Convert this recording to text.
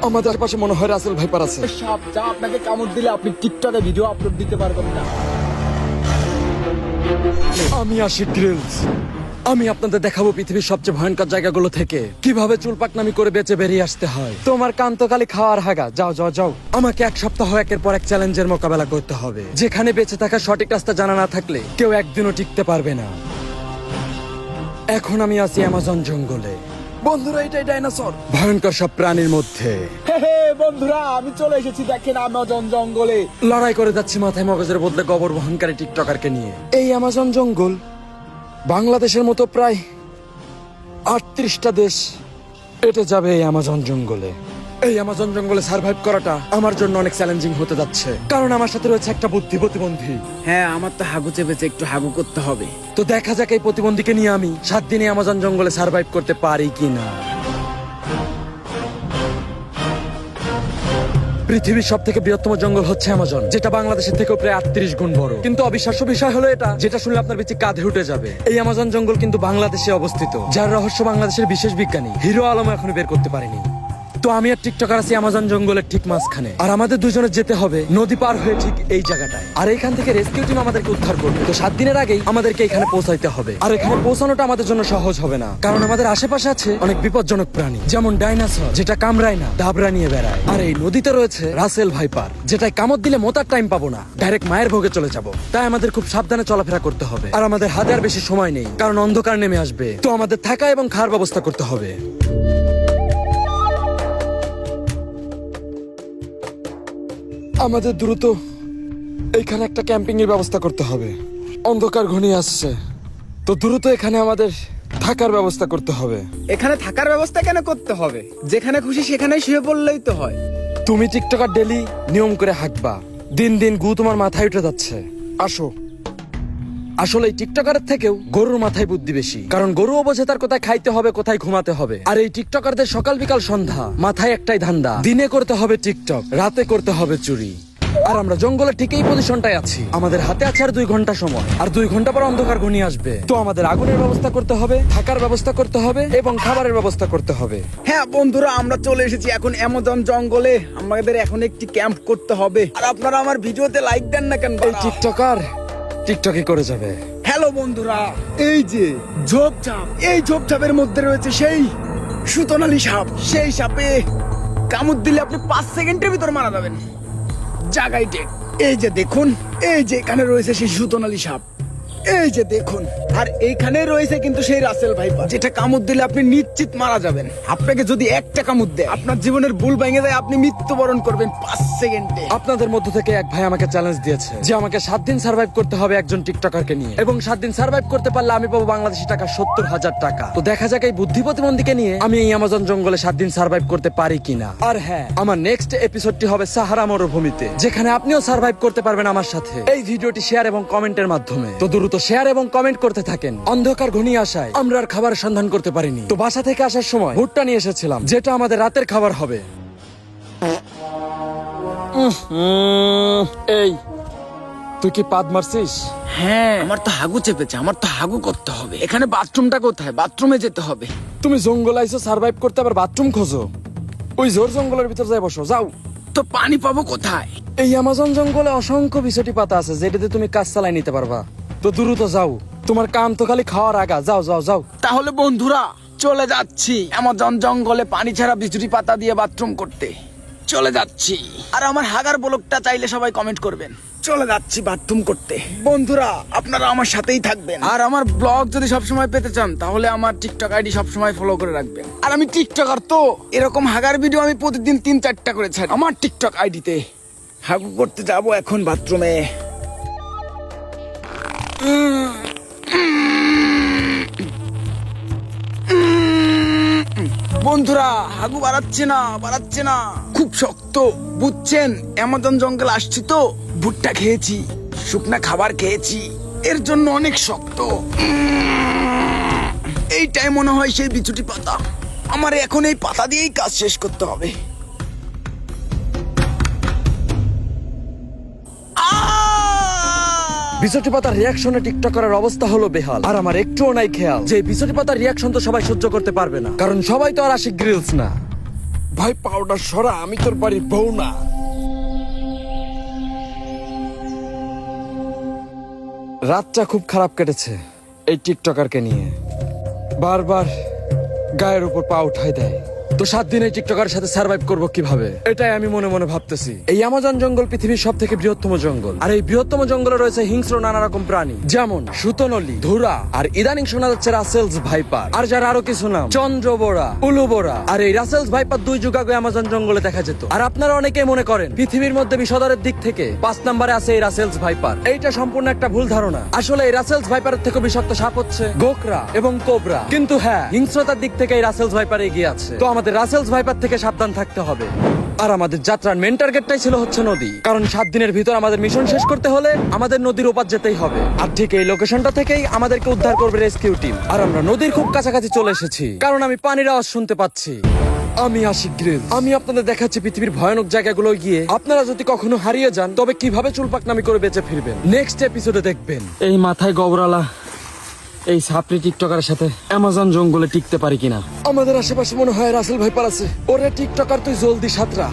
আমাদের পাশে মনে হয় রাসেল ভাইপার আছে। সাপ যা আপনাকে কামড় দিলে আপনি টিকটকে ভিডিও আপলোড দিতে পারবেন না। আমি আশিক গ্রিলস। আমি আপনাদের দেখাবো পৃথিবীর সবচেয়ে ভয়ঙ্কর জায়গাগুলো থেকে কিভাবে চুল পাকনামি করে বেঁচে বেরিয়ে আসতে হয়। তোমার কান্তকালি খাওয়ার হাগা, যাও যাও যাও। আমাকে এক সপ্তাহ একের পর এক চ্যালেঞ্জের মোকাবেলা করতে হবে, যেখানে বেঁচে থাকার সঠিক রাস্তা জানা না থাকলে কেউ একদিনও টিকতে পারবে না। এখন আমি আছি অ্যামাজন জঙ্গলে। বন্ধুরা, এটাই ডাইনোসর, ভয়ঙ্কর সব প্রাণীর মধ্যে। হে বন্ধুরা, আমি চলে এসেছি দেখেন অ্যামাজন জঙ্গলে। লড়াই করে যাচ্ছি মাথায় মগজের বদলে গোবর বহনকারী টিকটকারকে নিয়ে। এই অ্যামাজন জঙ্গল বাংলাদেশের মতো প্রায় 38টা দেশ এটে যাবে এই অ্যামাজন জঙ্গলে। এই অ্যামাজন জঙ্গলে সার্ভাইভ করাটা আমার জন্য অনেক চ্যালেঞ্জিং হতে যাচ্ছে, কারণ আমার সাথে রয়েছে একটা বুদ্ধি প্রতিবন্ধী। হ্যাঁ, আমার তো হাগু চেপেছে, একটু হাগু করতে হবে। তো দেখা যাক এই প্রতিবন্ধীকে নিয়ে আমি 7 দিনে অ্যামাজন জঙ্গলে সার্ভাইভ করতে পারি কিনা। পৃথিবীর সব থেকে বৃহত্তম জঙ্গল হচ্ছে অ্যামাজন, যেটা বাংলাদেশের থেকেও প্রায় 38 গুণ বড়। কিন্তু অবিশ্বাস্য বিষয় হলো এটা, যেটা শুনলে আপনার পিছে কাঁধে উঠে যাবে। এই অ্যামাজন জঙ্গল কিন্তু বাংলাদেশে অবস্থিত, যার রহস্য বাংলাদেশের বিশেষ বিজ্ঞানী হিরো আলম এখনো বের করতে পারেনি। তো আমি আর টিকটকার আছি অ্যামাজন জঙ্গলের ঠিক মাঝখানে, আর আমাদের দুজনের যেতে হবে নদী পার হয়ে ঠিক এই জায়গাটায়। আর এইখান থেকে রেস্কিউ টিম আমাদেরকে উদ্ধার করবে। তো 7 দিনের আগেই আমাদেরকে এখানে পৌঁছাইতে হবে। আর এখানে পৌঁছানোটা আমাদের জন্য সহজ হবে না, কারণ আমাদের আশেপাশে আছে অনেক বিপজ্জনক প্রাণী, যেমন ডাইনোসর, যেটা কামড়ায় না, দাবরা নিয়ে বেড়ায়। আর এই নদীতে রয়েছে রাসেল ভাইপার, যেটায় কামড় দিলে মোতার টাইম পাবো না, ডাইরেক্ট মায়ের ভোগে চলে যাব। তাই আমাদের খুব সাবধানে চলাফেরা করতে হবে। আর আমাদের হাতে আর বেশি সময় নেই, কারণ অন্ধকার নেমে আসবে। তো আমাদের থাকা এবং খাওয়ার ব্যবস্থা করতে হবে। আমাদের দ্রুত এখানে একটা ক্যাম্পিং এর ব্যবস্থা করতে হবে। অন্ধকার ঘনিয়ে আসছে, তো দ্রুত এখানে আমাদের থাকার ব্যবস্থা করতে হবে। এখানে থাকার ব্যবস্থা কেন করতে হবে? যেখানে খুশি সেখানেই শুয়ে পড়লেই তো হয়। তুমি টিকটকার ডেলি নিয়ম করে হাঁকবা, দিন দিন গু তোমার মাথায় উঠে যাচ্ছে। আসো। আসলে এই টিকটকারের থেকেও গরুর মাথায় বুদ্ধি বেশি, কারণ গরুও বোঝে তার কোথায় খাইতে হবে, কোথায় ঘুমাতে হবে। আর এই টিকটকারদের সকাল বিকাল সন্ধ্যা মাথায় একটাই ধান্দা, দিনে করতে হবে টিকটক, রাতে করতে হবে চুরি। আর আমরা জঙ্গলে ঠিক এই পজিশনটায় আছি। আমাদের হাতে আছে আর 2 ঘন্টা সময়, আর 2 ঘন্টা পর অন্ধকার ঘনিয়ে আসবে। তো আমাদের আগুনের ব্যবস্থা করতে হবে, থাকার ব্যবস্থা করতে হবে এবং খাবারের ব্যবস্থা করতে হবে। হ্যাঁ বন্ধুরা, আমরা চলে এসেছি এখন অ্যামাজন জঙ্গলে। আমাদের এখন একটি ক্যাম্প করতে হবে। আর আপনারা আমার ভিডিওতে লাইক দেন না কেন? এই টিকটকার টিকটকই করে যাবে। হ্যালো বন্ধুরা, এই যে ঝোপঝাপ, এই ঝোপঝাপের মধ্যে রয়েছে সেই সুতনালী সাপ। সেই সাপে কামড় দিলে আপনি 5 সেকেন্ডের ভিতর মারা যাবেন। জাগাই টেক। এই যে দেখুন, এই যে এখানে রয়েছে সেই সুতনালী সাপ, এই যে দেখুন। আর এইখানে রয়েছে কিন্তু সেই রাসেল ভাইপার, যেটা কামড় দিলে আপনি নিশ্চিত মারা যাবেন। আপনাকে যদি একটা কামড় দেয়, আপনার জীবনের ভুল ভেঙে যায়, আপনি মৃত্যুবরণ করবেন 5 সেকেন্ডে। আপনাদের মধ্য থেকে এক ভাই আমাকে চ্যালেঞ্জ দিয়েছে যে আমাকে 7 দিন সার্ভাইভ করতে হবে একজন টিকটকারকে নিয়ে, এবং 7 দিন সার্ভাইভ করতে পারলে আমি পাবো বাংলাদেশি টাকা 70,000 টাকা। তো দেখা যাক এই বুদ্ধি প্রতিবন্ধীকে নিয়ে আমি এই অ্যামাজন জঙ্গলে 7 দিন সার্ভাইভ করতে পারি কিনা। আর হ্যাঁ, আমার নেক্সট এপিসোডটি হবে সাহারা মরুভূমিতে, যেখানে আপনিও সার্ভাইভ করতে পারবেন আমার সাথে। এই ভিডিওটি শেয়ার এবং কমেন্টের মাধ্যমে। তো দ্রুত শেয়ার এবং কমেন্ট করতে থাকেন। অন্ধকার ঘনিয়ে আসায় আমরা আর খাবারের সন্ধান করতে পারিনি, তো বাসা থেকে আসার সময় ভুট্টা নিয়ে এসেছিলাম, যেটা আমাদের রাতের খাবার হবে। এই, তুই কি পাদ মারছিস? হ্যাঁ, আমার তো হাগু চেপেছে, আমার তো হাগু করতে হবে। এখানে বাথরুমটা কোথায়? বাথরুমে যেতে হবে। তুমি জঙ্গল আইসো সার্ভাইভ করতে, আবার বাথরুম খোঁজো? ওই জোর জঙ্গলের ভিতর যাই বসো, যাও। তো পানি পাবো কোথায়? এই অ্যামাজন জঙ্গলে অসংখ্য বিছটি পাতা আছে, যেটাতে তুমি কাজ চালাই নিতে পারবা। তো দ্রুত যাও, তোমার কাম তো খালি খাওয়ার আগা। যাও যাও যাও। তাহলে বন্ধুরা, চলে যাচ্ছি অ্যামাজন জঙ্গলে পানি ছাড়া বিচুরি পাতা দিয়ে বাথরুম করতে। চলে যাচ্ছি। আর আমার হাগার ব্লগটা চাইলে সবাই কমেন্ট করবেন। চলে যাচ্ছি বাথরুম করতে। বন্ধুরা, আপনারা আমার সাথেই থাকবেন। আর আমার ব্লগ যদি সবসময় পেতে চান, তাহলে আমার টিকটক আইডি সবসময় ফলো করে রাখবেন। আর আমি টিকটকার, তো এরকম হাগার ভিডিও আমি প্রতিদিন 3-4টা করে ছাড়ি আমার টিকটক আইডিতে। হাগু করতে যাব এখন বাথরুমে। বন্ধুরা, হাগু বাড়াচ্ছে না, খুব শক্ত, বুঝছেন? অ্যামাজন জঙ্গল আসছি তো, ভুট্টা খেয়েছি, শুকনা খাবার খেয়েছি, এর জন্য অনেক শক্ত। এইটাই মনে হয় সেই বিছুটি পাতা। আমার এখন এই পাতা দিয়েই কাজ শেষ করতে হবে। বিছটি পাতার রিয়াকশনে টিকটকারের অবস্থা হলো বেহাল। আর আমার একটুও নাই খেয়াল যে বিছটি পাতার রিয়াকশন তো সবাই সহ্য করতে পারবে না, কারণ সবাই তো আর আশিক গ্রিলস না। ভাই পাউডার সরা, আমি তোর বাড়ির বউ না। রাতটা খুব খারাপ কেটেছে এই টিকটকারকে নিয়ে। বারবার গায়ের উপর পা উঠাই দেয়। তো 7 দিন এই টিকটকারের সাথে সার্ভাইভ করবো কিভাবে, এটাই আমি মনে মনে ভাবতেছি। এই অ্যামাজন জঙ্গল পৃথিবীর সব থেকে বৃহত্তম জঙ্গল। আর এই বৃহত্তম জঙ্গলে রয়েছে হিংস্র নানা রকম প্রাণী, যেমন সুতনলি, ধুরা, আর ইদানিং শোনা যাচ্ছে রাসেলস ভাইপার, আর যার আরো কিছু নাম চন্দ্রবোরা, উলুবোরা। আর এই রাসেলস ভাইপার 2 যুগ আগে অ্যামাজন জঙ্গলে দেখা যেত। আর আপনারা অনেকেই মনে করেন পৃথিবীর মধ্যে বিষধরের দিক থেকে 5 নম্বরে আছে এই রাসেলস ভাইপার। এইটা সম্পূর্ণ একটা ভুল ধারণা। আসলে এই রাসেলস ভাইপারের থেকে বিষাক্ত সাপ হচ্ছে গোকরা এবং কোবরা। কিন্তু হ্যাঁ, হিংস্রতার দিক থেকে এই রাসেলস ভাইপার এগিয়ে আছে। তো আমাদের রাসেলস ভাইপার থেকে সাবধান থাকতে হবে। আর আমাদের যাত্রার মেন টার্গেটটাই ছিল হচ্ছে নদী, কারণ 7 দিনের ভিতর আমাদের মিশন শেষ করতে হলে আমাদের নদীর ওপার যেতেই হবে। আর ঠিক এই লোকেশনটা থেকেই আমাদেরকে উদ্ধার করবে রেস্কিউ টিম। আর আমরা নদীর খুব কাছাকাছি চলে এসেছি, কারণ আমি পানির আওয়াজ শুনতে পাচ্ছি। আমি আশিক গ্রিল, আমি আপনাদের দেখাচ্ছি পৃথিবীর ভয়ানক জায়গাগুলো গিয়ে আপনারা যদি কখনো হারিয়ে যান তবে কিভাবে চুলপাকনামি করে বেঁচে ফিরবেন। নেক্সট এপিসোডে দেখবেন এই মাথায় গবরালা এই সাপড়ি টিকটকারের সাথে অ্যামাজন জঙ্গলে টিকতে পারি কিনা। আমাদের আশেপাশে মনে হয় রাসেল ভাইপার আছে। ওরে টিকটকার, তুই জলদি সাঁতরা।